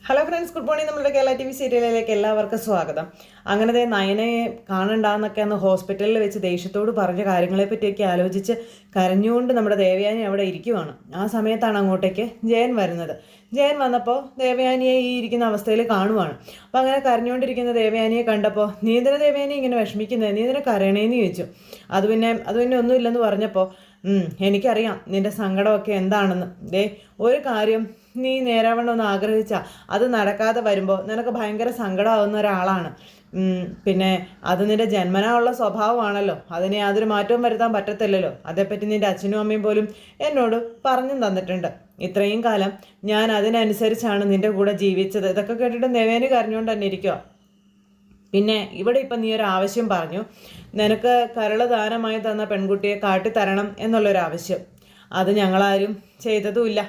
Hello friends, good morning. നമ്മുടെ Kerala TV സീരിയലിലേക്ക് എല്ലാവർക്കും സ്വാഗതം. അങ്ങനെ നയനയെ കാണണ്ടെന്നൊക്കെ അന്ന് ഹോസ്പിറ്റലിൽ വെച്ച് ദേഷ്യത്തോട് പറഞ്ഞ കാര്യങ്ങളെ പറ്റിയൊക്കെ ആലോചിച്ച് കരഞ്ഞുകൊണ്ട് നമ്മുടെ ദേവയാനി അവിടെ ഇരിക്കുവാണ്. ആ സമയത്താണ് അങ്ങോട്ടേക്ക് ജയൻ വരുന്നത്. ജയൻ വന്നപ്പോൾ ദേവയാനിയെ ഈ ഇരിക്കുന്ന അവസ്ഥയിൽ കാണുവാണ്. അപ്പോൾ അങ്ങനെ കരഞ്ഞുകൊണ്ടിരിക്കുന്ന ദേവയാനിയെ കണ്ടപ്പോൾ നീ എന്തിനാ ദേവയാനി ഇങ്ങനെ വിഷമിക്കുന്നത്, നീ എന്തിനാ കരയണേന്ന് ചോദിച്ചു. അത് പിന്നെ ഒന്നുമില്ലെന്ന് പറഞ്ഞപ്പോൾ എനിക്കറിയാം നിന്റെ സങ്കടമൊക്കെ എന്താണെന്ന്. ഒരു കാര്യം നീ നേരാവണ്ണം ഒന്ന് ആഗ്രഹിച്ചാൽ അത് നടക്കാതെ വരുമ്പോൾ നിനക്ക് ഭയങ്കര സങ്കടമാവുന്ന ഒരാളാണ്. പിന്നെ അത് നിന്റെ ജന്മനാ ഉള്ള സ്വഭാവമാണല്ലോ, അതിനെ യാതൊരു മാറ്റവും വരുത്താൻ പറ്റത്തില്ലല്ലോ. അതേപ്പറ്റി നിന്റെ അച്ഛനും അമ്മയും പോലും എന്നോട് പറഞ്ഞും തന്നിട്ടുണ്ട്. ഇത്രയും കാലം ഞാൻ അതിനനുസരിച്ചാണ് നിന്റെ കൂടെ ജീവിച്ചത്. ഇതൊക്കെ കേട്ടിട്ട് ദേവേനി കരഞ്ഞുകൊണ്ട് തന്നെ ഇരിക്കുക. പിന്നെ ഇവിടെ ഇപ്പം നീ ഒരു ആവശ്യം പറഞ്ഞു, നിനക്ക് കരൾ ദാനമായി തന്ന പെൺകുട്ടിയെ കാട്ടിത്തരണം എന്നുള്ളൊരാവശ്യം. അത് ഞങ്ങളാരും ചെയ്തതുമില്ല.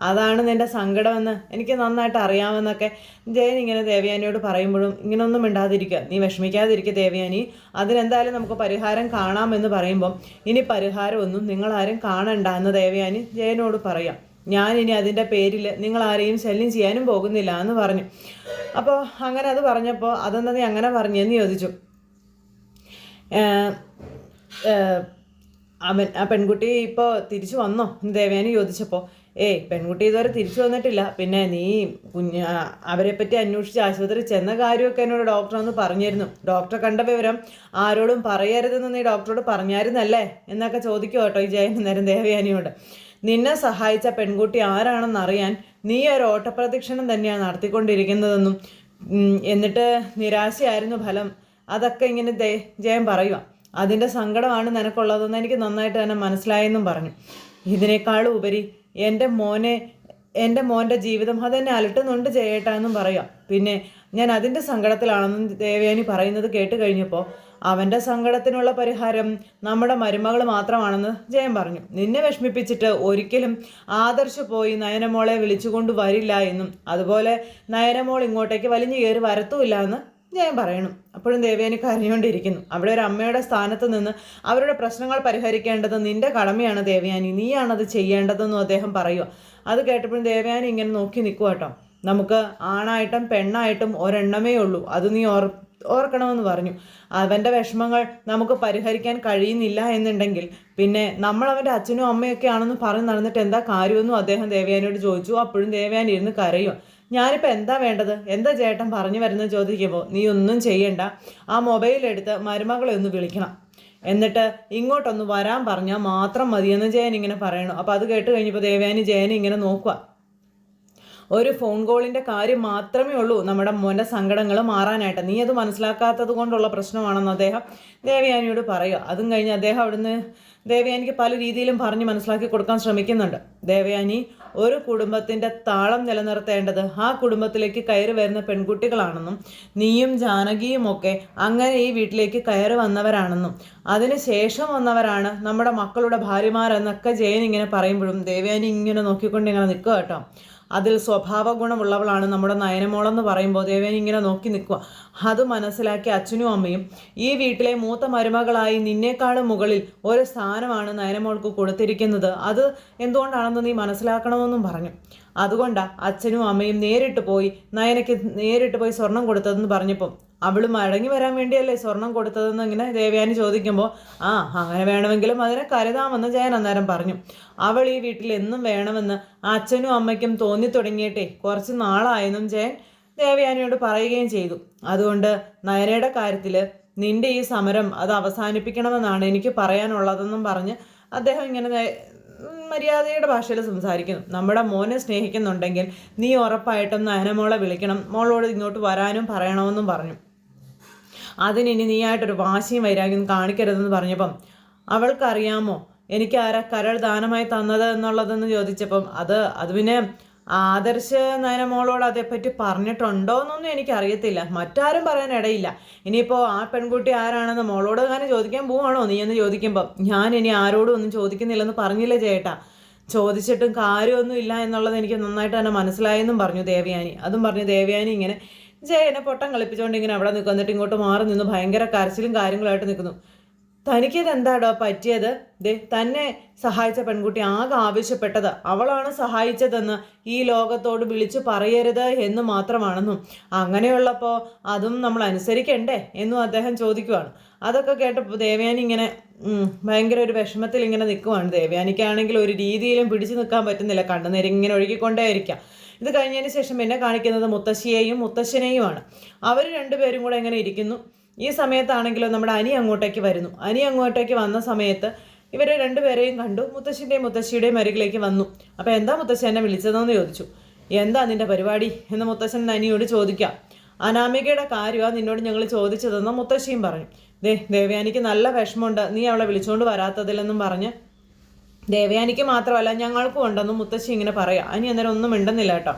അതാണ് നിൻ്റെ സങ്കടമെന്ന് എനിക്ക് നന്നായിട്ട് അറിയാമെന്നൊക്കെ ജയൻ ഇങ്ങനെ ദേവയാനിയോട് പറയുമ്പോഴും ഇങ്ങനൊന്നും മിണ്ടാതിരിക്കുക, നീ വിഷമിക്കാതിരിക്കുക ദേവയാനി, അതിനെന്തായാലും നമുക്ക് പരിഹാരം കാണാമെന്ന് പറയുമ്പം ഇനി പരിഹാരമൊന്നും നിങ്ങളാരും കാണണ്ട എന്ന് ദേവയാനി ജയനോട് പറയാം. ഞാനിനി അതിൻ്റെ പേരിൽ നിങ്ങളാരെയും ശല്യം ചെയ്യാനും പോകുന്നില്ല എന്ന് പറഞ്ഞു. അപ്പോൾ അങ്ങനെ അത് പറഞ്ഞപ്പോൾ അതെന്താ നീ അങ്ങനെ പറഞ്ഞെന്ന് ചോദിച്ചു. ആ പെൺകുട്ടി ഇപ്പോൾ തിരിച്ചു വന്നോ എന്ന് ദേവയാനി ചോദിച്ചപ്പോൾ പെൺകുട്ടി ഇതുവരെ തിരിച്ചു വന്നിട്ടില്ല. പിന്നെ നീ അവരെ പറ്റി അന്വേഷിച്ച് ആശുപത്രി ചെന്ന കാര്യമൊക്കെ എന്നോട് ഡോക്ടർ ഒന്ന് പറഞ്ഞിരുന്നു. ഡോക്ടറെ കണ്ട വിവരം ആരോടും പറയരുതെന്ന് നീ ഡോക്ടറോട് പറഞ്ഞായിരുന്നല്ലേ എന്നൊക്കെ ചോദിക്കും കേട്ടോ ഈ ജയൻ നേരം ദേവയാനിയോട്. നിന്നെ സഹായിച്ച പെൺകുട്ടി ആരാണെന്നറിയാൻ നീ ഒരു ഓട്ടപ്രദക്ഷിണം തന്നെയാണ് നടത്തിക്കൊണ്ടിരിക്കുന്നതെന്നും എന്നിട്ട് നിരാശയായിരുന്നു ഫലം, അതൊക്കെ ഇങ്ങനെ ജയൻ പറയുക. അതിൻ്റെ സങ്കടമാണ് നിനക്കുള്ളതെന്ന് എനിക്ക് നന്നായിട്ട് തന്നെ മനസ്സിലായെന്നും പറഞ്ഞു. ഇതിനേക്കാളും ഉപരി എൻ്റെ മോൻ്റെ ജീവിതം അതെന്നെ അലട്ടുന്നുണ്ട് ജയേട്ടാന്നും പറയാം. പിന്നെ ഞാൻ അതിൻ്റെ സങ്കടത്തിലാണെന്നും ദേവയാനി പറയുന്നത് കേട്ട് കഴിഞ്ഞപ്പോൾ അവൻ്റെ സങ്കടത്തിനുള്ള പരിഹാരം നമ്മുടെ മരുമകൾ മാത്രമാണെന്ന് ജയൻ പറഞ്ഞു. നിന്നെ വിഷമിപ്പിച്ചിട്ട് ഒരിക്കലും ആദർശ് പോയി നയനമോളെ വിളിച്ചുകൊണ്ട് വരില്ല എന്നും അതുപോലെ നയനമോൾ ഇങ്ങോട്ടേക്ക് വലിഞ്ഞു കയറി വരത്തുമില്ല എന്ന് ജയൻ പറയണം. അപ്പോഴും ദേവയാനി കരഞ്ഞുകൊണ്ടിരിക്കുന്നു. അവിടെ ഒരു അമ്മയുടെ സ്ഥാനത്ത് നിന്ന് അവരുടെ പ്രശ്നങ്ങൾ പരിഹരിക്കേണ്ടത് നിന്റെ കടമയാണ് ദേവയാനി, നീയാണത് ചെയ്യേണ്ടതെന്നും അദ്ദേഹം പറയുക. അത് കേട്ടപ്പോഴും ദേവയാനി ഇങ്ങനെ നോക്കി നിൽക്കുക കേട്ടോ. നമുക്ക് ആണായിട്ടും പെണ്ണായിട്ടും ഒരെണ്ണമേ ഉള്ളൂ, അത് നീ ഓർക്കണമെന്ന് പറഞ്ഞു. അവൻ്റെ വിഷമങ്ങൾ നമുക്ക് പരിഹരിക്കാൻ കഴിയുന്നില്ല എന്നുണ്ടെങ്കിൽ പിന്നെ നമ്മൾ അവൻ്റെ അച്ഛനും അമ്മയൊക്കെ ആണെന്ന് പറഞ്ഞ് നടന്നിട്ട് എന്താ കാര്യമെന്നും അദ്ദേഹം ദേവയാനിയോട് ചോദിച്ചു. അപ്പോഴും ദേവയാനി ഇരുന്ന് കരയുക. ഞാനിപ്പോൾ എന്താ വേണ്ടത്, എന്താ ചേട്ടൻ പറഞ്ഞു വരുന്നത് ചോദിക്കുമ്പോൾ നീ ഒന്നും ചെയ്യണ്ട, ആ മൊബൈലെടുത്ത് മരുമകളെ ഒന്ന് വിളിക്കണം, എന്നിട്ട് ഇങ്ങോട്ടൊന്ന് വരാൻ പറഞ്ഞാൽ മാത്രം മതിയെന്ന് ജയൻ ഇങ്ങനെ പറയണം. അപ്പോൾ അത് കേട്ട് കഴിഞ്ഞപ്പോൾ ദേവയാനി ജയനെ ഇങ്ങനെ നോക്കുക. ഒരു ഫോൺ കോളിൻ്റെ കാര്യം മാത്രമേ ഉള്ളൂ നമ്മുടെ മോൻ്റെ സങ്കടങ്ങൾ മാറാനായിട്ട്, നീ അത് മനസ്സിലാക്കാത്തത് കൊണ്ടുള്ള പ്രശ്നമാണെന്ന് അദ്ദേഹം ദേവയാനിയോട് പറയുക. അതും കഴിഞ്ഞ് അദ്ദേഹം അവിടുന്ന് ദേവയാനിക്ക് പല രീതിയിലും പറഞ്ഞ് മനസ്സിലാക്കി കൊടുക്കാൻ ശ്രമിക്കുന്നുണ്ട്. ദേവയാനി, ഒരു കുടുംബത്തിൻ്റെ താളം നിലനിർത്തേണ്ടത് ആ കുടുംബത്തിലേക്ക് കയറി വരുന്ന പെൺകുട്ടികളാണെന്നും നീയും ജാനകിയും ഒക്കെ അങ്ങനെ ഈ വീട്ടിലേക്ക് കയറി വന്നവരാണെന്നും അതിന് ശേഷം വന്നവരാണ് നമ്മുടെ മക്കളുടെ ഭാര്യമാരെന്നൊക്കെ ജയൻ ഇങ്ങനെ പറയുമ്പോഴും ദേവയാനി ഇങ്ങനെ നോക്കിക്കൊണ്ട് ഇങ്ങനെ നിൽക്കുക കേട്ടോ. അതിൽ സ്വഭാവ ഗുണമുള്ളവളാണ് നമ്മുടെ നയനമോളെന്ന് പറയുമ്പോൾ ദേവേനി ഇങ്ങനെ നോക്കി നിൽക്കുക. അത് മനസ്സിലാക്കി അച്ഛനും അമ്മയും ഈ വീട്ടിലെ മൂത്ത മരുമകളായി നിന്നേക്കാളും മുകളിൽ ഒരു സ്ഥാനമാണ് നയനമോൾക്ക് കൊടുത്തിരിക്കുന്നത്. അത് എന്തുകൊണ്ടാണെന്ന് നീ മനസ്സിലാക്കണമെന്നും പറഞ്ഞു. അതുകൊണ്ടാണ് അച്ഛനും അമ്മയും നേരിട്ട് പോയി സ്വർണം കൊടുത്തതെന്ന് പറഞ്ഞപ്പോൾ അവൾ മടങ്ങി വരാൻ വേണ്ടിയല്ലേ സ്വർണം കൊടുത്തതെന്ന് ഇങ്ങനെ ദേവയാനി ചോദിക്കുമ്പോൾ അങ്ങനെ വേണമെങ്കിലും അതിനെ കരുതാമെന്ന് ജയൻ അന്നേരം പറഞ്ഞു. അവൾ ഈ വീട്ടിൽ എന്നും വേണമെന്ന് അച്ഛനും അമ്മയ്ക്കും തോന്നി തുടങ്ങിയിട്ടേ കുറച്ച് നാളായെന്നും ജയൻ ദേവയാനിയോട് പറയുകയും ചെയ്തു. അതുകൊണ്ട് നയനയുടെ കാര്യത്തിൽ നിന്റെ ഈ സമരം അത് അവസാനിപ്പിക്കണമെന്നാണ് എനിക്ക് പറയാനുള്ളതെന്നും പറഞ്ഞ് അദ്ദേഹം ഇങ്ങനെ മര്യാദയുടെ ഭാഷയിൽ സംസാരിക്കുന്നു. നമ്മുടെ മോനെ സ്നേഹിക്കുന്നുണ്ടെങ്കിൽ നീ ഉറപ്പായിട്ടും നയനമോളെ വിളിക്കണം, മോളോട് ഇങ്ങോട്ട് വരാനും പറയണമെന്നും പറഞ്ഞു. അതിനി നീയായിട്ടൊരു വാശിയും വൈരാഗ്യം കാണിക്കരുതെന്ന് പറഞ്ഞപ്പം അവൾക്കറിയാമോ എനിക്ക് ആരാ കരൾ ദാനമായി തന്നത് എന്നുള്ളതെന്ന് ചോദിച്ചപ്പം അത് പിന്നെ ആദർശ് നയനമോളോട് അതേപ്പറ്റി പറഞ്ഞിട്ടുണ്ടോ എന്നൊന്നും എനിക്കറിയത്തില്ല, മറ്റാരും പറയാൻ ഇടയില്ല. ഇനിയിപ്പോൾ ആ പെൺകുട്ടി ആരാണെന്ന് മോളോട് അങ്ങനെ ചോദിക്കാൻ പോവാണോ നീ എന്ന് ചോദിക്കുമ്പം ഞാൻ ഇനി ആരോടും ഒന്നും ചോദിക്കുന്നില്ലെന്ന് പറഞ്ഞില്ലേ ചേട്ടാ, ചോദിച്ചിട്ടും കാര്യമൊന്നും ഇല്ല എന്നുള്ളത് എനിക്ക് നന്നായിട്ട് തന്നെ മനസ്സിലായെന്നും പറഞ്ഞു ദേവയാനി. അതും പറഞ്ഞു ദേവയാനി ഇങ്ങനെ ജയനെ പൊട്ടം കളിപ്പിച്ചുകൊണ്ട് ഇങ്ങനെ അവിടെ നിൽക്കും. എന്നിട്ട് ഇങ്ങോട്ട് മാറി നിന്ന് ഭയങ്കര കരച്ചിലും കാര്യങ്ങളായിട്ട് നിൽക്കുന്നു. തനിക്കിത് എന്താടോ പറ്റിയത്? തന്നെ സഹായിച്ച പെൺകുട്ടി ആകെ ആവശ്യപ്പെട്ടത് അവളാണ് സഹായിച്ചതെന്ന് ഈ ലോകത്തോട് വിളിച്ചു പറയരുത് എന്ന് മാത്രമാണെന്നും അങ്ങനെയുള്ളപ്പോൾ അതും നമ്മൾ അനുസരിക്കണ്ടേ എന്നും അദ്ദേഹം ചോദിക്കുവാണ്. അതൊക്കെ കേട്ടപ്പോൾ ദേവയാനി ഇങ്ങനെ ഭയങ്കര ഒരു വിഷമത്തിൽ ഇങ്ങനെ നിൽക്കുവാണ്. ദേവയാനിക്കാണെങ്കിൽ ഒരു രീതിയിലും പിടിച്ചു നിൽക്കാൻ പറ്റുന്നില്ല, കണ്ണുനീര് ഇങ്ങനെ ഒഴുകിക്കൊണ്ടേയിരിക്കാം. ഇത് കഴിഞ്ഞതിന് ശേഷം പിന്നെ കാണിക്കുന്നത് മുത്തശ്ശിയെയും മുത്തശ്ശനെയുമാണ്. അവർ രണ്ടുപേരും കൂടെ എങ്ങനെ ഇരിക്കുന്നു. ഈ സമയത്താണെങ്കിലും നമ്മുടെ അനി അങ്ങോട്ടേക്ക് വരുന്നു. അനി അങ്ങോട്ടേക്ക് വന്ന സമയത്ത് ഇവരെ രണ്ടുപേരെയും കണ്ടു. മുത്തശ്ശിൻ്റെയും മുത്തശ്ശിയുടെയും അരികിലേക്ക് വന്നു. അപ്പോൾ എന്താ മുത്തശ്ശി എന്നെ വിളിച്ചതെന്ന് ചോദിച്ചു. എന്താ നിന്റെ പരിപാടി എന്ന് മുത്തശ്ശൻ അനിയോട് ചോദിക്കാം. അനാമികയുടെ കാര്യമാണ് നിന്നോട് ഞങ്ങൾ ചോദിച്ചതെന്ന് മുത്തശ്ശിയും പറഞ്ഞു. ദേവയാനിക്ക് നല്ല വിഷമമുണ്ട് നീ അവളെ വിളിച്ചുകൊണ്ട് വരാത്തതിലെന്നും പറഞ്ഞ്. ദേവയാനിക്ക് മാത്രമല്ല ഞങ്ങൾക്കും ഉണ്ടെന്നും മുത്തശ്ശി ഇങ്ങനെ പറയാം. അനി അന്നേരം ഒന്നും മിണ്ടുന്നില്ല കേട്ടോ.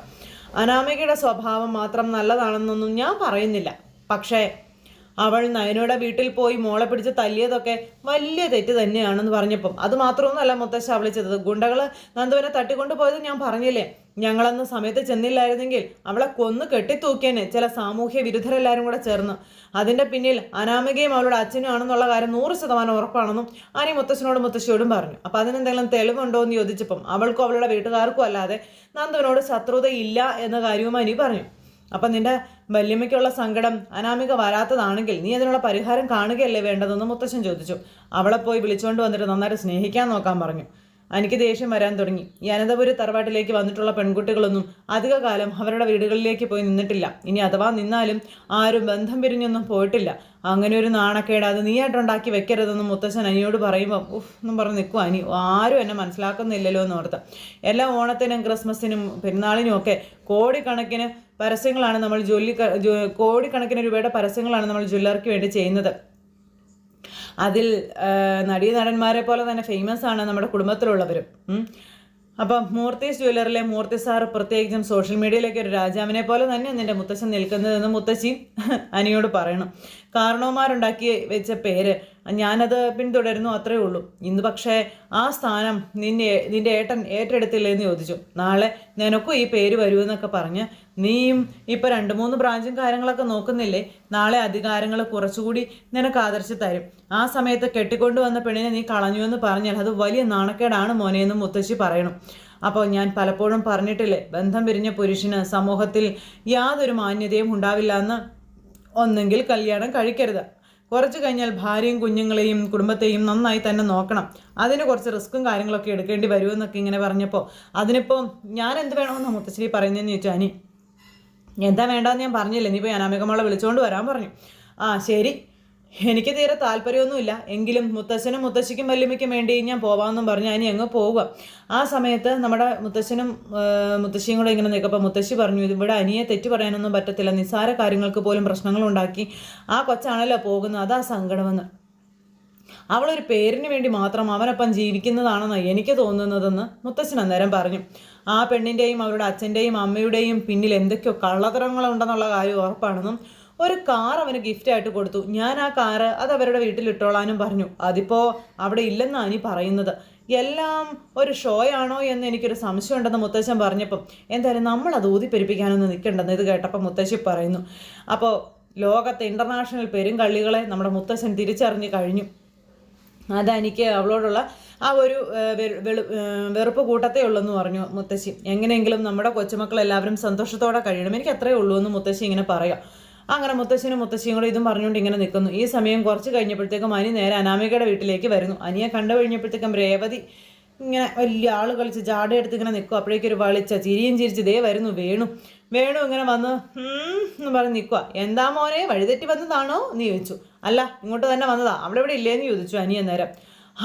അനാമികയുടെ സ്വഭാവം മാത്രം നല്ലതാണെന്നൊന്നും ഞാൻ പറയുന്നില്ല, പക്ഷേ അവൾ നയനയുടെ വീട്ടിൽ പോയി മോളെ പിടിച്ച് തല്ലിയതൊക്കെ വലിയ തെറ്റ് തന്നെയാണെന്ന് പറഞ്ഞപ്പം അത് മാത്രമൊന്നുമല്ല മുത്തശ്ശ അവളെ ചെയ്തത്. ഗുണ്ടകൾ നന്ദുവിനെ തട്ടിക്കൊണ്ടുപോയത് ഞാൻ പറഞ്ഞില്ലേ, ഞങ്ങളന്ന് സമയത്ത് ചെന്നില്ലായിരുന്നെങ്കിൽ അവളെ കൊന്ന് കെട്ടിത്തൂക്കിയേനെ ചില സാമൂഹ്യ വിരുദ്ധരെല്ലാവരും കൂടെ ചേർന്ന്. അതിൻ്റെ പിന്നിൽ അനാമികയും അവളുടെ അച്ഛനും ആണെന്നുള്ള കാര്യം 100% ഉറപ്പാണെന്നും അനി മുത്തശ്ശനോടും മുത്തശ്ശിയോടും പറഞ്ഞു. അപ്പം അതിനെന്തെങ്കിലും തെളിവുണ്ടോ എന്ന് ചോദിച്ചപ്പം അവൾക്കും അവളുടെ വീട്ടുകാർക്കും അല്ലാതെ നന്ദുവിനോട് ശത്രുതയില്ല എന്ന കാര്യവും അനി പറഞ്ഞു. അപ്പം നിന്റെ വല്യമ്മയ്ക്കുള്ള സങ്കടം അനാമിക വരാത്തതാണെങ്കിൽ നീ അതിനുള്ള പരിഹാരം കാണുകയല്ലേ വേണ്ടതെന്ന് മുത്തശ്ശൻ ചോദിച്ചു. അവളെ പോയി വിളിച്ചുകൊണ്ട് വന്നിട്ട് നന്നായിട്ട് സ്നേഹിക്കാൻ നോക്കാൻ പറഞ്ഞു. എനിക്ക് ദേഷ്യം വരാൻ തുടങ്ങി. ഈ അനന്തപുരി തറവാട്ടിലേക്ക് വന്നിട്ടുള്ള പെൺകുട്ടികളൊന്നും അധികകാലം അവരുടെ വീടുകളിലേക്ക് പോയി നിന്നിട്ടില്ല. ഇനി അഥവാ നിന്നാലും ആരും ബന്ധം പിരിഞ്ഞൊന്നും പോയിട്ടില്ല. അങ്ങനെ ഒരു നാണക്കേട് അത് നീയായിട്ടുണ്ടാക്കി വെക്കരുതെന്ന് മുത്തശ്ശൻ അനിയോട് പറയുമ്പം എന്നും പറഞ്ഞ് നിൽക്കും അനി. ആരും എന്നെ മനസ്സിലാക്കുന്നില്ലല്ലോ എന്ന് ഓർത്ത്. എല്ലാ ഓണത്തിനും ക്രിസ്മസിനും പെരുന്നാളിനും ഒക്കെ കോടിക്കണക്കിന് പരസ്യങ്ങളാണ് നമ്മൾ കോടിക്കണക്കിന് രൂപയുടെ പരസ്യങ്ങളാണ് നമ്മൾ ജ്വല്ലറിക്ക് വേണ്ടി ചെയ്യുന്നത്. അതിൽ നടീനടന്മാരെ പോലെ തന്നെ ഫേമസ് ആണ് നമ്മുടെ കുടുംബത്തിലുള്ളവരും. അപ്പം മൂർത്തീസ് ജ്വല്ലറിലെ മൂർത്തി സാറ് പ്രത്യേകിച്ചും സോഷ്യൽ മീഡിയയിലേക്ക് ഒരു രാജാവിനെ പോലെ തന്നെ നിന്റെ മുത്തശ്ശൻ നിൽക്കുന്നതെന്ന് മുത്തശ്ശി അനിയോട് പറയണം. കാരണവന്മാരുണ്ടാക്കി വെച്ച പേര് ഞാനത് പിന്തുടരുന്നു, അത്രയേ ഉള്ളൂ. ഇന്ന് പക്ഷേ ആ സ്ഥാനം നിന്റെ ഏട്ടൻ ഏറ്റെടുത്തില്ലേന്ന് ചോദിച്ചു. നാളെ നിനക്കും ഈ പേര് വരുമെന്നൊക്കെ പറഞ്ഞ് നീയും ഇപ്പോൾ 2-3 ബ്രാഞ്ചും കാര്യങ്ങളൊക്കെ നോക്കുന്നില്ലേ, നാളെ അധികാരങ്ങൾ കുറച്ചുകൂടി നിനക്ക് ആദർശിച്ച് തരും. ആ സമയത്ത് കെട്ടിക്കൊണ്ടു വന്ന പെണ്ണിനെ നീ കളഞ്ഞുവെന്ന് പറഞ്ഞാൽ അത് വലിയ നാണക്കേടാണ് മോനെയെന്ന് മുത്തശ്ശി പറയണം. അപ്പോൾ ഞാൻ പലപ്പോഴും പറഞ്ഞിട്ടില്ലേ, ബന്ധം പിരിഞ്ഞ പുരുഷന് സമൂഹത്തിൽ യാതൊരു മാന്യതയും ഉണ്ടാവില്ല എന്ന്. ഒന്നെങ്കിൽ കല്യാണം കഴിക്കരുത്, കുറച്ച് കഴിഞ്ഞാൽ ഭാര്യയും കുഞ്ഞുങ്ങളെയും കുടുംബത്തെയും നന്നായി തന്നെ നോക്കണം, അതിന് കുറച്ച് റിസ്ക്കും കാര്യങ്ങളൊക്കെ എടുക്കേണ്ടി വരുമെന്നൊക്കെ ഇങ്ങനെ പറഞ്ഞപ്പോൾ അതിനിപ്പോൾ ഞാൻ എന്ത് വേണമെന്നാണ് മുത്തശ്ശേരി പറയുന്നതെന്ന് ചോദിച്ചാൽ അനി എന്താ വേണ്ടെന്ന് ഞാൻ പറഞ്ഞില്ലേ, നീ പോയി അനാമികമോളെ വിളിച്ചുകൊണ്ട് വരാൻ പറഞ്ഞു. ആ ശരി, എനിക്ക് തീരെ താല്പര്യമൊന്നുമില്ല, എങ്കിലും മുത്തശ്ശനും മുത്തശ്ശിക്കും വല്യമ്മയ്ക്കും വേണ്ടി ഞാൻ പോവാമെന്നും പറഞ്ഞ് അനി അങ്ങ് പോവുക. ആ സമയത്ത് നമ്മുടെ മുത്തശ്ശനും മുത്തശ്ശിയും കൂടെ ഇങ്ങനെ നിൽക്കപ്പോൾ മുത്തശ്ശി പറഞ്ഞു, ഇവിടെ അനിയെ തെറ്റ് പറയാനൊന്നും പറ്റത്തില്ല, നിസ്സാര കാര്യങ്ങൾക്ക് പോലും പ്രശ്നങ്ങളുണ്ടാക്കി ആ കൊച്ചാണല്ലോ പോകുന്നത്, അതാ സങ്കടമെന്ന്. അവളൊരു പേരിന് വേണ്ടി മാത്രം അവനൊപ്പം ജീവിക്കുന്നതാണെന്ന് എനിക്ക് തോന്നുന്നതെന്ന് മുത്തശ്ശൻ അന്നേരം പറഞ്ഞു. ആ പെണ്ണിൻ്റെയും അവരുടെ അച്ഛൻ്റെയും അമ്മയുടെയും പിന്നിൽ എന്തൊക്കെയോ കള്ളത്തരങ്ങളുണ്ടെന്നുള്ള കാര്യം ഉറപ്പാണെന്നും ഒരു കാർ അവന് ഗിഫ്റ്റായിട്ട് കൊടുത്തു. ഞാൻ ആ കാറ് അത് അവരുടെ വീട്ടിലിട്ടോളാനും പറഞ്ഞു. അതിപ്പോൾ അവിടെ ഇല്ലെന്നാണ് അനി പറയുന്നത്. എല്ലാം ഒരു ഷോയാണോ എന്ന് എനിക്കൊരു സംശയം ഉണ്ടെന്ന് മുത്തശ്ശൻ പറഞ്ഞപ്പം എന്തായാലും നമ്മളത് ഊതിപ്പെരിപ്പിക്കാനൊന്നും നിൽക്കണ്ടെന്ന് ഇത് കേട്ടപ്പോൾ മുത്തശ്ശി പറയുന്നു. അപ്പോൾ ലോകത്തെ ഇൻ്റർനാഷണൽ പെരുങ്കള്ളികളെ നമ്മുടെ മുത്തശ്ശൻ തിരിച്ചറിഞ്ഞ് കഴിഞ്ഞു. അതെനിക്ക് അവളോടുള്ള ആ ഒരു വെറുപ്പ് കൂട്ടത്തേ ഉള്ളൂ പറഞ്ഞു മുത്തശ്ശി. എങ്ങനെയെങ്കിലും നമ്മുടെ കൊച്ചുമക്കളെല്ലാവരും സന്തോഷത്തോടെ കഴിയണം, എനിക്ക് അത്രയേ ഉള്ളൂ എന്ന് മുത്തശ്ശി ഇങ്ങനെ പറയാം. അങ്ങനെ മുത്തശ്ശനും മുത്തശ്ശിയും കൂടെ ഇതും പറഞ്ഞുകൊണ്ട് ഇങ്ങനെ നിൽക്കുന്നു. ഈ സമയം കുറച്ച് കഴിഞ്ഞപ്പോഴത്തേക്കും അനി നേരെ അനാമികയുടെ വീട്ടിലേക്ക് വരുന്നു. അനിയെ കണ്ടു കഴിഞ്ഞപ്പോഴത്തേക്കും രേവതി ഇങ്ങനെ വലിയ ആൾ കളിച്ച് ജാടയെടുത്ത് ഇങ്ങനെ നിൽക്കും. അപ്പോഴേക്കും ഒരു വളിച്ച ചിരിയും ചിരിച്ച് ദേ വരുന്നു വേണു ഇങ്ങനെ വന്ന് എന്ന് പറഞ്ഞ് നിൽക്കുക. എന്താ മോനെ വഴിതെറ്റി വന്നതാണോ എന്ന് ചോദിച്ചു. അല്ല, ഇങ്ങോട്ട് തന്നെ വന്നതാ, അവിടെ ഇവിടെ ഇല്ലേന്ന് ചോദിച്ചു അനി അന്നേരം.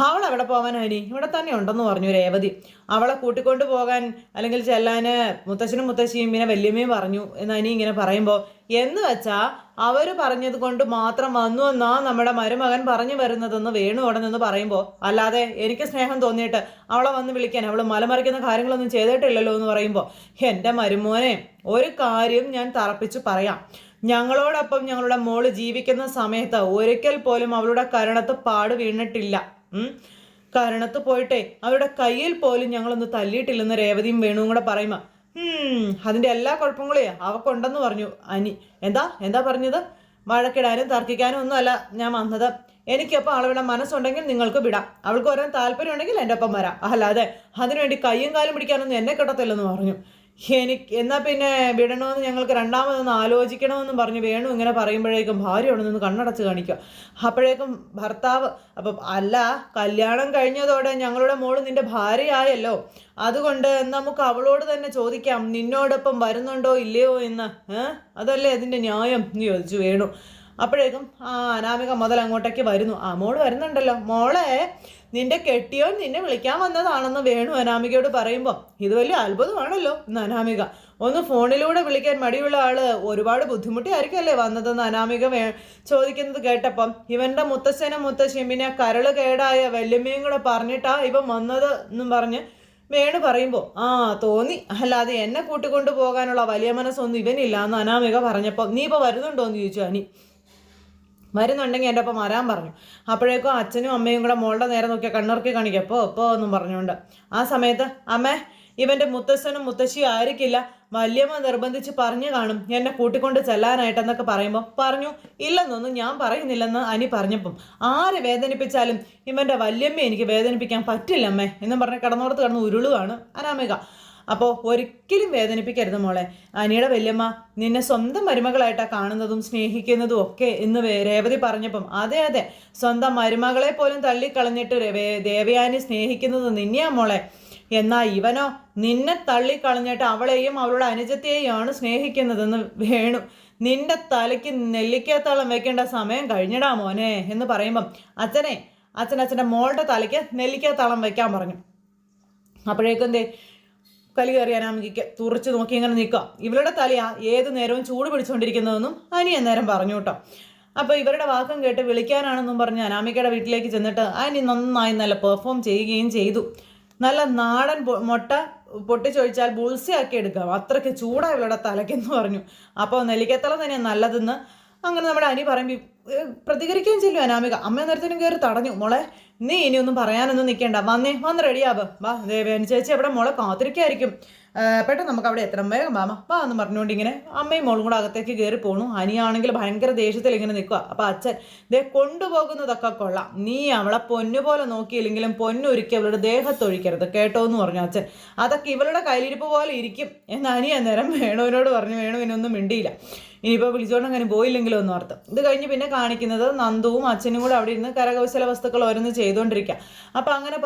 അവൾ എവിടെ പോകാൻ അനി, ഇവിടെ തന്നെ ഉണ്ടെന്ന് പറഞ്ഞു രേവതി. അവളെ കൂട്ടിക്കൊണ്ട് പോകാൻ അല്ലെങ്കിൽ ചെല്ലാന് മുത്തശ്ശനും മുത്തശ്ശിയും പിന്നെ വല്യമ്മയും പറഞ്ഞു എന്ന് അനി ഇങ്ങനെ പറയുമ്പോൾ എന്ന് വെച്ചാൽ അവർ പറഞ്ഞത് കൊണ്ട് മാത്രം വന്നു എന്നാ നമ്മുടെ മരുമകൻ പറഞ്ഞു വരുന്നതെന്ന് വേണു അവിടെ നിന്ന് പറയുമ്പോൾ, അല്ലാതെ എനിക്ക് സ്നേഹം തോന്നിയിട്ട് അവളെ വന്ന് വിളിക്കാൻ അവൾ മലമറിക്കുന്ന കാര്യങ്ങളൊന്നും ചെയ്തിട്ടില്ലല്ലോ എന്ന് പറയുമ്പോൾ, എൻ്റെ മരുമോനെ ഒരു കാര്യം ഞാൻ തറപ്പിച്ച് പറയാം, ഞങ്ങളോടൊപ്പം ഞങ്ങളുടെ മോള് ജീവിക്കുന്ന സമയത്ത് ഒരിക്കൽ പോലും അവളുടെ കരണത്ത് പാട് വീണിട്ടില്ല. കരണത്ത് പോയിട്ടെ അവരുടെ കയ്യിൽ പോലും ഞങ്ങളൊന്ന് തല്ലിയിട്ടില്ലെന്ന് രേവതിയും വേണുവും കൂടെ പറയുമ്പോ അതിന്റെ എല്ലാ കുഴപ്പങ്ങളേ അവക്കുണ്ടെന്ന് പറഞ്ഞു അനി. എന്താ പറഞ്ഞത്? വഴക്കിടാനും തർക്കിക്കാനും ഒന്നും അല്ല ഞാൻ വന്നത്, എനിക്കപ്പോൾ അവളുടെ മനസ്സുണ്ടെങ്കിൽ നിങ്ങൾക്ക് വിടാം, അവൾക്ക് വരാൻ താല്പര്യം ഉണ്ടെങ്കിൽ എൻ്റെ ഒപ്പം വരാം, അല്ലാതെ അതിനുവേണ്ടി കയ്യും കാലും പിടിക്കാനൊന്നും എന്നെ കിട്ടത്തില്ലെന്ന് പറഞ്ഞു. എന്നാൽ പിന്നെ വിടണമെന്ന് ഞങ്ങൾക്ക് രണ്ടാമതൊന്ന് ആലോചിക്കണമെന്നും പറഞ്ഞ് വേണു ഇങ്ങനെ പറയുമ്പോഴേക്കും ഭാര്യ അവിടെ നിന്ന് കണ്ണടച്ച് കാണിക്കുക. അപ്പോഴേക്കും ഭർത്താവ് അപ്പം അല്ല, കല്യാണം കഴിഞ്ഞതോടെ ഞങ്ങളുടെ മോള് നിന്റെ ഭാര്യയായല്ലോ, അതുകൊണ്ട് നമുക്ക് അവളോട് തന്നെ ചോദിക്കാം നിന്നോടൊപ്പം വരുന്നുണ്ടോ ഇല്ലയോ എന്ന്, അതല്ലേ അതിൻ്റെ ന്യായം എന്ന് ചോദിച്ചു വേണു. അപ്പോഴേക്കും അനാമിക മുതൽ അങ്ങോട്ടേക്ക് വരുന്നു. മോള് വരുന്നുണ്ടല്ലോ, മോളെ നിന്റെ കെട്ടിയോൻ നിന്നെ വിളിക്കാൻ വന്നതാണെന്ന് വേണു അനാമികയോട് പറയുമ്പോൾ ഇത് വലിയ അത്ഭുതമാണല്ലോ എന്ന് അനാമിക. ഒന്ന് ഫോണിലൂടെ വിളിക്കാൻ മടിയുള്ള ആള് ഒരുപാട് ബുദ്ധിമുട്ടിയായിരിക്കല്ലേ വന്നതെന്ന് അനാമിക ചോദിക്കുന്നത് കേട്ടപ്പം ഇവന്റെ മുത്തശ്ശനും മുത്തശ്ശിയും പിന്നെ കരള് കേടായ വല്യമ്മയും കൂടെ പറഞ്ഞിട്ടാ ഇവൻ വന്നത് എന്നും പറഞ്ഞ് വേണു പറയുമ്പോൾ തോന്നി, അല്ലാതെ എന്നെ കൂട്ടിക്കൊണ്ടു പോകാനുള്ള വലിയ മനസ്സൊന്നും ഇവനില്ല എന്ന് അനാമിക പറഞ്ഞപ്പോൾ നീ ഇപ്പോൾ വരുന്നുണ്ടോ എന്ന് ചോദിച്ചു അനി. വരുന്നുണ്ടെങ്കിൽ എൻ്റെ ഒപ്പം വരാൻ പറഞ്ഞു. അപ്പോഴേക്കും അച്ഛനും അമ്മയും കൂടെ മോളുടെ നേരെ നോക്കിയാൽ കണ്ണുറക്കി കാണിക്കുക എപ്പോൾ എന്നും പറഞ്ഞുകൊണ്ട്. ആ സമയത്ത് അമ്മേ ഇവൻ്റെ മുത്തശ്ശനും മുത്തശ്ശിയും ആയിരിക്കില്ല, വല്യമ്മ നിർബന്ധിച്ച് പറഞ്ഞു കാണും എന്നെ കൂട്ടിക്കൊണ്ട് ചെല്ലാനായിട്ടെന്നൊക്കെ പറയുമ്പോൾ പറഞ്ഞു ഇല്ലെന്നൊന്നും ഞാൻ പറയുന്നില്ലെന്ന് അനി പറഞ്ഞപ്പം ആരെ വേദനിപ്പിച്ചാലും ഇവൻ്റെ വല്യമ്മ എനിക്ക് വേദനിപ്പിക്കാൻ പറ്റില്ലമ്മേ എന്നും പറഞ്ഞ് കിടന്നോടത്ത് കിടന്ന് ഉരുളുവാണ് അനാമിക. അപ്പോൾ ഒരിക്കലും വേദനിപ്പിക്കരുത് മോളെ, അനിയുടെ വല്യമ്മ നിന്നെ സ്വന്തം മരുമകളായിട്ടാണ് കാണുന്നതും സ്നേഹിക്കുന്നതും ഒക്കെ എന്ന് രേവതി പറഞ്ഞപ്പം അതെ സ്വന്തം മരുമകളെ പോലും തള്ളിക്കളഞ്ഞിട്ട് ദേവയാനി സ്നേഹിക്കുന്നത് നിന്നെയാ മോളെ, എന്നാൽ ഇവനോ നിന്നെ തള്ളിക്കളഞ്ഞിട്ട് അവളെയും അവളുടെ അനുജത്തെയാണ് സ്നേഹിക്കുന്നതെന്ന് വേണു. നിന്റെ തലയ്ക്ക് നെല്ലിക്കാത്താളം വെക്കേണ്ട സമയം കഴിഞ്ഞിടാ മോനെ എന്ന് പറയുമ്പം അച്ഛൻ്റെ മോളുടെ തലയ്ക്ക് നെല്ലിക്കാത്താളം വെക്കാൻ പറഞ്ഞു. അപ്പോഴേക്കും കലി കയറി അനാമികയ്ക്ക് തുറച്ച് നോക്കി ഇങ്ങനെ നിൽക്കുക. ഇവളുടെ തലയാ ഏത് നേരവും ചൂട് പിടിച്ചുകൊണ്ടിരിക്കുന്നതെന്നും അനി അന്നേരം പറഞ്ഞു കേട്ടോ. അപ്പോൾ ഇവരുടെ വാക്കും കേട്ട് വിളിക്കാനാണെന്നും പറഞ്ഞ് അനാമികയുടെ വീട്ടിലേക്ക് ചെന്നിട്ട് അനി നന്നായി നല്ല പെർഫോം ചെയ്യുകയും ചെയ്തു. നല്ല നാടൻ മുട്ട പൊട്ടിച്ചൊഴിച്ചാൽ ബുൾസയാക്കി എടുക്കാം, അത്രയ്ക്ക് ചൂടാണ് ഇവളുടെ തലയ്ക്കെന്ന് പറഞ്ഞു. അപ്പോൾ നെല്ലിക്കത്തളം തന്നെയാണ് നല്ലതെന്ന് അങ്ങനെ നമ്മുടെ അനി പറയുമ്പോൾ പ്രതികരിക്കുകയും ചെയ്യും അനാമിക. അമ്മ നേരത്തിനും കയറി തടഞ്ഞു, മോളെ നീ ഇനിയൊന്നും പറയാനൊന്നും നിൽക്കേണ്ട, വന്ന് റെഡിയാവ്, വാ ദേവയാനി ചേച്ചി അവിടെ മോളെ കാത്തിരിക്കായിരിക്കും, പെട്ടെന്ന് നമുക്ക് അവിടെ എത്ര വേഗം വാ എന്ന് പറഞ്ഞുകൊണ്ട് ഇങ്ങനെ അമ്മയും മോളും കൂടെ അകത്തേക്ക് കയറി പോണു. അനിയാണെങ്കിൽ ഭയങ്കര ദേഷ്യത്തിൽ ഇങ്ങനെ നിൽക്കുക. അപ്പോൾ അച്ഛൻ കൊണ്ടുപോകുന്നതൊക്കെ കൊള്ളാം, നീ അവളെ പൊന്നുപോലെ നോക്കിയില്ലെങ്കിലും പൊന്നൊരുക്കി അവളുടെ ദേഹത്തൊഴിക്കരുത് കേട്ടോ എന്ന് പറഞ്ഞു അച്ഛൻ. അതൊക്കെ ഇവളുടെ കയ്യിലിരിപ്പ് പോലെ ഇരിക്കും എന്ന് അനി അന്നേരം വേണുവിനോട് പറഞ്ഞു. വേണുവിനൊന്നും മിണ്ടിയില്ല. ഇനിയിപ്പോൾ വിളിച്ചോണ്ട് അങ്ങനെ പോയില്ലെങ്കിലും ഒന്നും അർത്ഥം. ഇത് കഴിഞ്ഞ് പിന്നെ കാണിക്കുന്നത് നന്ദുവും അച്ഛനും കൂടെ അവിടെ ഇരുന്ന് കരകൗശല വസ്തുക്കൾ ഓരോന്ന് ചെയ്തുകൊണ്ടിരിക്കുക. അപ്പം അങ്ങനെ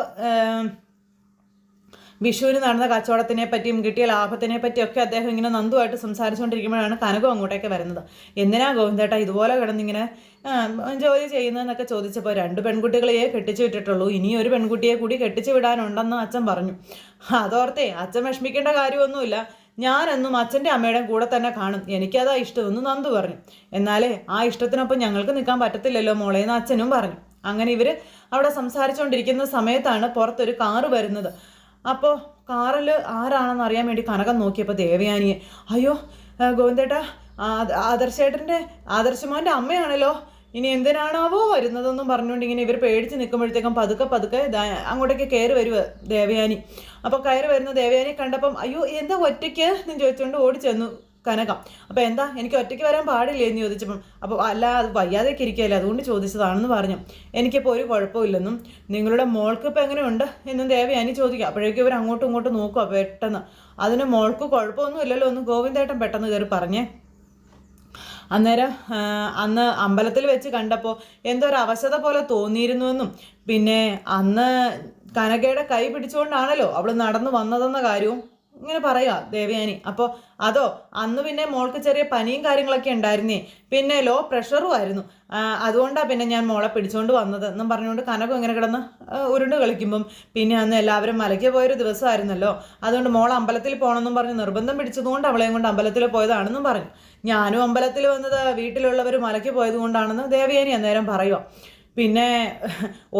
വിഷുവിന് നടന്ന കച്ചവടത്തിനെ പറ്റിയും കിട്ടിയ ലാഭത്തിനെ പറ്റിയൊക്കെ അദ്ദേഹം ഇങ്ങനെ നന്ദുമായിട്ട് സംസാരിച്ചുകൊണ്ടിരിക്കുമ്പോഴാണ് കനകം അങ്ങോട്ടേക്ക് വരുന്നത്. എന്തിനാ ഗോവിന്ദേട്ടാ ഇതുപോലെ കിടന്നിങ്ങനെ ജോലി ചെയ്യുന്നതെന്നൊക്കെ ചോദിച്ചപ്പോൾ 2 പെൺകുട്ടികളെയേ കെട്ടിച്ചു വിട്ടിട്ടുള്ളൂ, ഇനി ഒരു പെൺകുട്ടിയെ കൂടി കെട്ടിച്ചു വിടാനുണ്ടെന്ന് അച്ഛൻ പറഞ്ഞു. അതോർത്തേ അച്ഛൻ വിഷമിക്കേണ്ട കാര്യമൊന്നുമില്ല, ഞാനെന്നും അച്ഛൻ്റെ അമ്മയുടെയും കൂടെ തന്നെ കാണും, എനിക്കതാ ഇഷ്ടമെന്ന് നന്ദു പറഞ്ഞു. എന്നാലേ ആ ഇഷ്ടത്തിനൊപ്പം ഞങ്ങൾക്ക് നിൽക്കാൻ പറ്റത്തില്ലല്ലോ മോളെ എന്ന് അച്ഛനും പറഞ്ഞു. അങ്ങനെ ഇവർ അവിടെ സംസാരിച്ചുകൊണ്ടിരിക്കുന്ന സമയത്താണ് പുറത്തൊരു കാറ് വരുന്നത്. അപ്പോൾ കാറിൽ ആരാണെന്ന് അറിയാൻ വേണ്ടി കനകം നോക്കിയപ്പോൾ ദേവയാനിയെ, അയ്യോ ഗോവിന്ദേട്ടാ ആദർശമോൻ്റെ അമ്മയാണല്ലോ, ഇനി എന്തിനാണാവോ വരുന്നതെന്നും പറഞ്ഞുകൊണ്ട് ഇങ്ങനെ ഇവർ പേടിച്ച് നിൽക്കുമ്പോഴത്തേക്കും പതുക്കെ അങ്ങോട്ടേക്ക് കയറി വരുക ദേവയാനി. അപ്പോൾ കയറി വരുന്ന ദേവയാനി കണ്ടപ്പം അയ്യോ എന്താ ഒറ്റയ്ക്ക് എന്ന് ചോദിച്ചുകൊണ്ട് ഓടി ചെന്നു കനകം. അപ്പോൾ എന്താ എനിക്ക് ഒറ്റയ്ക്ക് വരാൻ പാടില്ലേ എന്ന് ചോദിച്ചപ്പം അപ്പോൾ അല്ല അത് വയ്യാതെയൊക്കെ ഇരിക്കുകയല്ലേ അതുകൊണ്ട് ചോദിച്ചതാണെന്ന് പറഞ്ഞു. എനിക്കിപ്പോൾ ഒരു കുഴപ്പമില്ലെന്നും നിങ്ങളുടെ മോൾക്ക് ഇപ്പോൾ എങ്ങനെയുണ്ട് എന്നും ദേവയാനി ചോദിക്കുക. അപ്പോഴേക്കും ഇവർ അങ്ങോട്ടും ഇങ്ങോട്ടും നോക്കുക. പെട്ടെന്ന് അതിന് മോൾക്ക് കുഴപ്പമൊന്നും ഇല്ലല്ലോ എന്ന് ഗോവിന്ദേട്ടൻ പെട്ടെന്ന് കയറി പറഞ്ഞേ. അന്നേരം അന്ന് അമ്പലത്തിൽ വെച്ച് കണ്ടപ്പോൾ എന്തോ ഒരു അവശത പോലെ തോന്നിയിരുന്നുവെന്നും പിന്നെ അന്ന് കനകയുടെ കൈ പിടിച്ചുകൊണ്ടാണല്ലോ അവൾ നടന്നു വന്നതെന്ന കാര്യവും ഇങ്ങനെ പറയുക ദേവയാനി. അപ്പോൾ അതോ അന്ന് പിന്നെ മോൾക്ക് ചെറിയ പനിയും കാര്യങ്ങളൊക്കെ ഉണ്ടായിരുന്നേ, പിന്നെ ലോ പ്രഷറും ആയിരുന്നു, അതുകൊണ്ടാണ് പിന്നെ ഞാൻ മോളെ പിടിച്ചുകൊണ്ട് വന്നത് എന്നും പറഞ്ഞുകൊണ്ട് കനകം ഇങ്ങനെ കിടന്ന് ഉരുണ്ട് കളിക്കുമ്പം പിന്നെ അന്ന് എല്ലാവരും മലയ്ക്ക് പോയൊരു ദിവസമായിരുന്നല്ലോ, അതുകൊണ്ട് മോൾ അമ്പലത്തിൽ പോകണമെന്നും പറഞ്ഞ് നിർബന്ധം പിടിച്ചതുകൊണ്ട് അവളെയും കൊണ്ട് അമ്പലത്തിൽ പോയതാണെന്നും പറഞ്ഞു. ഞാനും അമ്പലത്തിൽ വന്നത് വീട്ടിലുള്ളവർ മലയ്ക്ക് പോയത് കൊണ്ടാണെന്ന് ദേവയാനി അന്നേരം പറയുക. പിന്നെ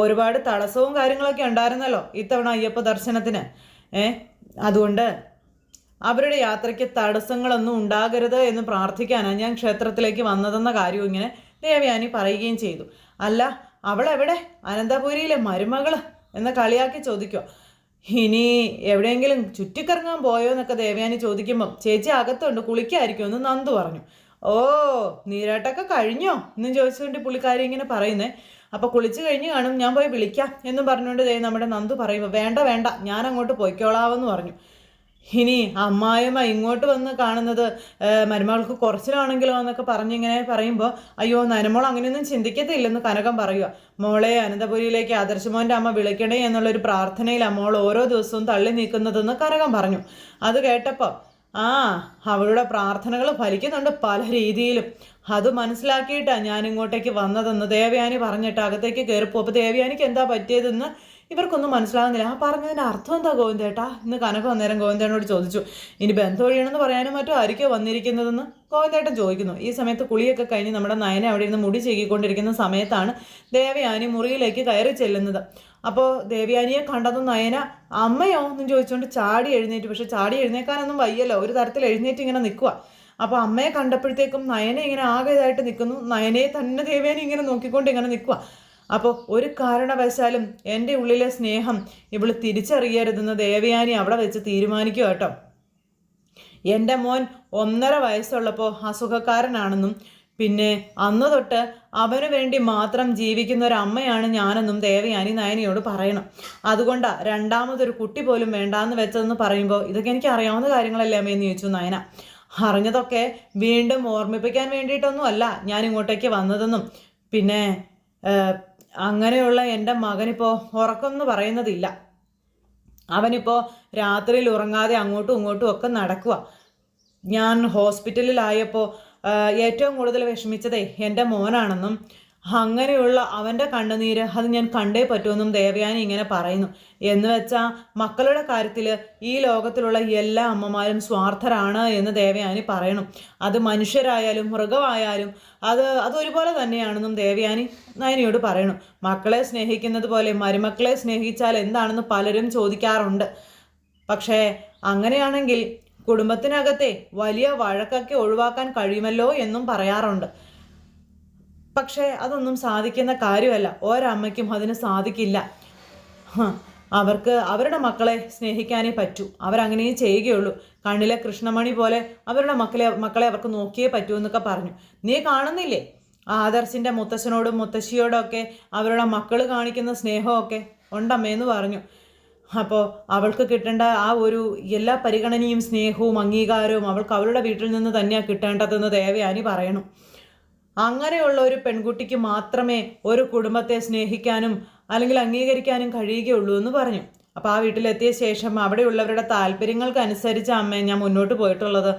ഒരുപാട് തടസ്സവും കാര്യങ്ങളൊക്കെ ഉണ്ടായിരുന്നല്ലോ ഇത്തവണ അയ്യപ്പ ദർശനത്തിന്, അതുകൊണ്ട് അവരുടെ യാത്രയ്ക്ക് തടസ്സങ്ങളൊന്നും ഉണ്ടാകരുത് എന്ന് പ്രാർത്ഥിക്കാനാണ് ഞാൻ ക്ഷേത്രത്തിലേക്ക് വന്നതെന്ന കാര്യവും ഇങ്ങനെ ദേവയാനി പറയുകയും ചെയ്തു. അല്ല അവളെവിടെ, അനന്തപുരിയിലെ മരുമകൾ എന്ന കളിയാക്കി ചോദിക്കുക. ഇനി എവിടെയെങ്കിലും ചുറ്റിക്കറങ്ങാൻ പോയോ എന്നൊക്കെ ദേവയാനി ചോദിക്കുമ്പം ചേച്ചി അകത്തുണ്ട് കുളിക്കായിരിക്കും എന്ന് നന്ദു പറഞ്ഞു. ഓ നീരാട്ടൊക്കെ കഴിഞ്ഞോ എന്നും ചോദിച്ചുകൊണ്ട് പുള്ളിക്കാരി ഇങ്ങനെ പറയുന്നേ. അപ്പോൾ കുളിച്ച് കഴിഞ്ഞ് കാണും, ഞാൻ പോയി വിളിക്കാം എന്നും പറഞ്ഞുകൊണ്ട് നമ്മുടെ നന്ദു പറയുമ്പോൾ വേണ്ട വേണ്ട ഞാൻ അങ്ങോട്ട് പോയിക്കോളാവെന്ന് പറഞ്ഞു. ഇനി അമ്മായിയമ്മ ഇങ്ങോട്ട് വന്ന് കാണുന്നത് മരുമകൾക്ക് കുറച്ചിലാണെങ്കിലോ എന്നൊക്കെ പറഞ്ഞിങ്ങനെ പറയുമ്പോൾ അയ്യോ നനമോൾ അങ്ങനെയൊന്നും ചിന്തിക്കത്തില്ലെന്ന് കനകം പറയുക. മോളെ അനന്തപുരിയിലേക്ക് ആദർശമോൻ്റെ അമ്മ വിളിക്കണേ എന്നുള്ളൊരു പ്രാർത്ഥനയിലാണ് മോൾ ഓരോ ദിവസവും തള്ളി നീക്കുന്നതെന്ന് കനകം പറഞ്ഞു. അത് കേട്ടപ്പോൾ അവളുടെ പ്രാർത്ഥനകൾ ഫലിക്കുന്നുണ്ട് പല രീതിയിലും. അത് മനസ്സിലാക്കിയിട്ടാണ് ഞാൻ ഇങ്ങോട്ടേക്ക് വന്നതെന്ന് ദേവയാനി പറഞ്ഞിട്ട് അകത്തേക്ക് കയറിപ്പോ. അപ്പോൾ ദേവയാനിക്ക് എന്താ പറ്റിയതെന്ന് ഇവർക്കൊന്നും മനസ്സിലാകുന്നില്ല. ആ പറഞ്ഞതിൻ്റെ അർത്ഥം എന്താ ഗോവിന്ദേട്ടാ എന്ന് കനകം അന്നേരം ഗോവിന്ദേട്ടനോട് ചോദിച്ചു. ഇനി ബന്ധം ഒഴിയണമെന്ന് പറയാനും മറ്റോ ആയിരിക്കോ വന്നിരിക്കുന്നതെന്ന് ഗോവിന്ദേട്ടൻ ചോദിക്കുന്നു. ഈ സമയത്ത് കുളിയൊക്കെ കഴിഞ്ഞ് നമ്മുടെ നയനെ അവിടെ ഇരുന്ന് മുടി ചെയ്യിക്കൊണ്ടിരിക്കുന്ന സമയത്താണ് ദേവയാനി മുറിയിലേക്ക് കയറി ചെല്ലുന്നത്. അപ്പോൾ ദേവയാനിയെ കണ്ടതും നയന അമ്മയോ എന്നും ചോദിച്ചുകൊണ്ട് ചാടി എഴുന്നേറ്റ്. പക്ഷെ ചാടി എഴുന്നേക്കാനൊന്നും വയ്യല്ലോ, ഒരു തരത്തിൽ എഴുന്നേറ്റ് ഇങ്ങനെ നിൽക്കുക. അപ്പോൾ അമ്മയെ കണ്ടപ്പോഴത്തേക്കും നയനെ ഇങ്ങനെ ആകെ ഇതായിട്ട് നിൽക്കുന്നു. നയനയെ തന്നെ ദേവയാനി ഇങ്ങനെ നോക്കിക്കൊണ്ട് ഇങ്ങനെ നിൽക്കുക. അപ്പോൾ ഒരു കാരണവശാലും എൻ്റെ ഉള്ളിലെ സ്നേഹം ഇവൾ തിരിച്ചറിയരുതെന്ന് ദേവയാനി അവിടെ വെച്ച് തീരുമാനിക്കുക കേട്ടോ. എൻ്റെ മോൻ 1.5 വയസ്സുള്ളപ്പോൾ അസുഖക്കാരനാണെന്നും പിന്നെ അന്ന് തൊട്ട് അവന് വേണ്ടി മാത്രം ജീവിക്കുന്ന ഒരു അമ്മയാണ് ഞാനെന്നും ദേവയാനി നയനയോട് പറയണം. അതുകൊണ്ടാണ് രണ്ടാമതൊരു കുട്ടി പോലും വേണ്ടാന്ന് വെച്ചതെന്ന് പറയുമ്പോൾ ഇതൊക്കെ എനിക്ക് അറിയാവുന്ന കാര്യങ്ങളല്ലേ അമ്മയെന്ന് ചോദിച്ചു നയന. അറിഞ്ഞതൊക്കെ വീണ്ടും ഓർമ്മിപ്പിക്കാൻ വേണ്ടിയിട്ടൊന്നും അല്ല ഞാൻ ഇങ്ങോട്ടേക്ക് വന്നതെന്നും പിന്നെ അങ്ങനെയുള്ള എൻ്റെ മകനിപ്പോൾ ഉറക്കമെന്ന് പറയുന്നതില്ല. അവനിപ്പോൾ രാത്രിയിൽ ഉറങ്ങാതെ അങ്ങോട്ടും ഇങ്ങോട്ടും ഒക്കെ നടക്കുക. ഞാൻ ഹോസ്പിറ്റലിലായപ്പോൾ ഏറ്റവും കൂടുതൽ വിഷമിച്ചതേ എൻ്റെ മോനാണെന്നും അങ്ങനെയുള്ള അവൻ്റെ കണ്ണുനീര് അത് ഞാൻ കണ്ടേ പറ്റുമെന്നും ദേവയാനി ഇങ്ങനെ പറയുന്നു. എന്ന് വെച്ചാൽ മക്കളുടെ കാര്യത്തിൽ ഈ ലോകത്തിലുള്ള എല്ലാ അമ്മമാരും സ്വാർത്ഥരാണ് എന്ന് ദേവയാനി പറയണം. അത് മനുഷ്യരായാലും മൃഗമായാലും അതൊരുപോലെ തന്നെയാണെന്നും ദേവയാനി നയനയോട് പറയണം. മക്കളെ സ്നേഹിക്കുന്നത് പോലെ മരുമക്കളെ സ്നേഹിച്ചാൽ എന്താണെന്ന് പലരും ചോദിക്കാറുണ്ട്. പക്ഷേ അങ്ങനെയാണെങ്കിൽ കുടുംബത്തിനകത്തെ വലിയ വഴക്കൊക്കെ ഒഴിവാക്കാൻ കഴിയുമല്ലോ എന്നും പറയാറുണ്ട്. പക്ഷേ അതൊന്നും സാധിക്കുന്ന കാര്യമല്ല. ഒരമ്മയ്ക്കും അതിന് സാധിക്കില്ല. അവർക്ക് അവരുടെ മക്കളെ സ്നേഹിക്കാനേ പറ്റൂ. അവരങ്ങനെയും ചെയ്യുകയുള്ളൂ. കണ്ണിലെ കൃഷ്ണമണി പോലെ അവരുടെ മക്കളെ അവർക്ക് നോക്കിയേ പറ്റൂ എന്നൊക്കെ പറഞ്ഞു. നീ കാണുന്നില്ലേ ആദർശിൻ്റെ മുത്തശ്ശനോടും മുത്തശ്ശിയോടും ഒക്കെ അവരുടെ മക്കൾ കാണിക്കുന്ന സ്നേഹമൊക്കെ ഉണ്ടമ്മയെന്ന് പറഞ്ഞു. അപ്പോൾ അവൾക്ക് കിട്ടേണ്ട ആ ഒരു എല്ലാ പരിഗണനയും സ്നേഹവും അംഗീകാരവും അവൾക്ക് അവളുടെ വീട്ടിൽ നിന്ന് തന്നെയാണ് കിട്ടേണ്ടതെന്ന് ദേവയാനി പറയണം. അങ്ങനെയുള്ള ഒരു പെൺകുട്ടിക്ക് മാത്രമേ ഒരു കുടുംബത്തെ സ്നേഹിക്കാനും അല്ലെങ്കിൽ അംഗീകരിക്കാനും കഴിയുകയുള്ളൂ എന്ന് പറഞ്ഞു. അപ്പോൾ ആ വീട്ടിലെത്തിയ ശേഷം അവിടെയുള്ളവരുടെ താല്പര്യങ്ങൾക്കനുസരിച്ച് അമ്മയെ ഞാൻ മുന്നോട്ട് പോയിട്ടുള്ളത്.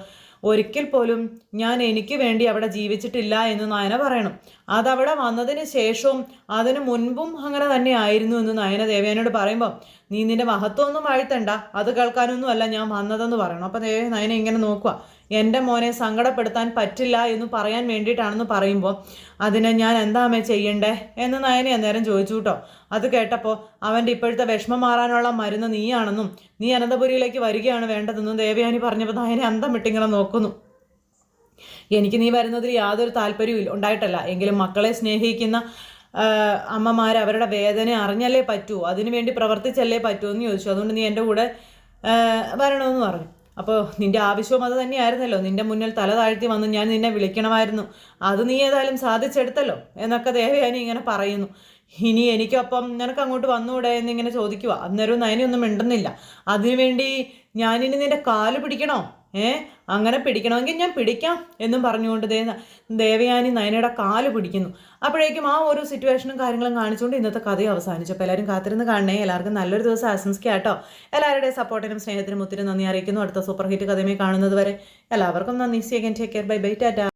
ഒരിക്കൽ പോലും ഞാൻ എനിക്ക് വേണ്ടി അവിടെ ജീവിച്ചിട്ടില്ല എന്ന് നയന പറയണം. അതവിടെ വന്നതിന് ശേഷവും അതിനു മുൻപും അങ്ങനെ തന്നെ ആയിരുന്നു എന്ന് നയന ദേവയാനോട് പറയുമ്പോൾ നീ നിന്റെ മഹത്വമൊന്നും വാഴ്ത്തണ്ട, അത് കേൾക്കാനൊന്നും അല്ല ഞാൻ വന്നതെന്ന് പറയണം. അപ്പോൾ നയന ഇങ്ങനെ നോക്കുക. എൻ്റെ മോനെ സങ്കടപ്പെടുത്താൻ പറ്റില്ല എന്ന് പറയാൻ വേണ്ടിയിട്ടാണെന്ന് പറയുമ്പോൾ അതിനെ ഞാൻ എന്താമേ ചെയ്യണ്ടേ എന്ന് നയനെ അന്നേരം ചോദിച്ചു കേട്ടോ. അത് കേട്ടപ്പോൾ അവൻ്റെ ഇപ്പോഴത്തെ വിഷമം മാറാനുള്ള മരുന്ന് നീയാണെന്നും നീ അനന്തപുരിയിലേക്ക് വരികയാണ് വേണ്ടതെന്നും ദേവയാനി പറഞ്ഞപ്പോൾ നയനെ അന്തം വിട്ടിങ്ങനെ നോക്കുന്നു. എനിക്ക് നീ വരുന്നതിൽ യാതൊരു താല്പര്യവും ഉണ്ടായിട്ടല്ല, എങ്കിലും മക്കളെ സ്നേഹിക്കുന്ന അമ്മമാർ അവരുടെ വേദന അറിഞ്ഞല്ലേ പറ്റൂ, അതിനുവേണ്ടി പ്രവർത്തിച്ചല്ലേ പറ്റൂ എന്ന് ചോദിച്ചു. അതുകൊണ്ട് നീ എൻ്റെ കൂടെ വരണമെന്ന് പറഞ്ഞു. അപ്പോൾ നിൻ്റെ ആവശ്യവും അത് തന്നെയായിരുന്നല്ലോ. നിൻ്റെ മുന്നിൽ തല താഴ്ത്തി വന്ന് ഞാൻ നിന്നെ വിളിക്കണമായിരുന്നു, അത് നീ ഏതായാലും സാധിച്ചെടുത്തല്ലോ എന്നൊക്കെ ദേവയാനി ഇങ്ങനെ പറയുന്നു. ഇനി എനിക്കൊപ്പം നിനക്ക് അങ്ങോട്ട് വന്നുകൂടെ എന്നിങ്ങനെ ചോദിക്കുക. അന്നേരം നയനൊന്നും മിണ്ടുന്നില്ല. അതിനുവേണ്ടി ഞാനിനി നിൻ്റെ കാല് പിടിക്കണോ? അങ്ങനെ പിടിക്കണമെങ്കിൽ ഞാൻ പിടിക്കാം എന്നും പറഞ്ഞുകൊണ്ട് ദേവയാനി നയനയുടെ കാല് പിടിക്കുന്നു. അപ്പോഴേക്കും ആ ഒരു സിറ്റുവേഷനും കാര്യങ്ങളും കാണിച്ചുകൊണ്ട് ഇന്നത്തെ കഥയും അവസാനിച്ചു. അപ്പോൾ എല്ലാവരും കാത്തിരുന്ന് കാണണേ. എല്ലാവർക്കും നല്ലൊരു ദിവസം ആശംസിക്കാം കേട്ടോ. എല്ലാവരുടെയും സപ്പോർട്ടിനും സ്നേഹത്തിനും ഒത്തിരി നന്ദി അറിയിക്കുന്നു. അടുത്ത സൂപ്പർ ഹിറ്റ് കഥയുമായി കാണുന്നത് വരെ എല്ലാവർക്കും നന്ദി. See again, take care, bye bye, Tata.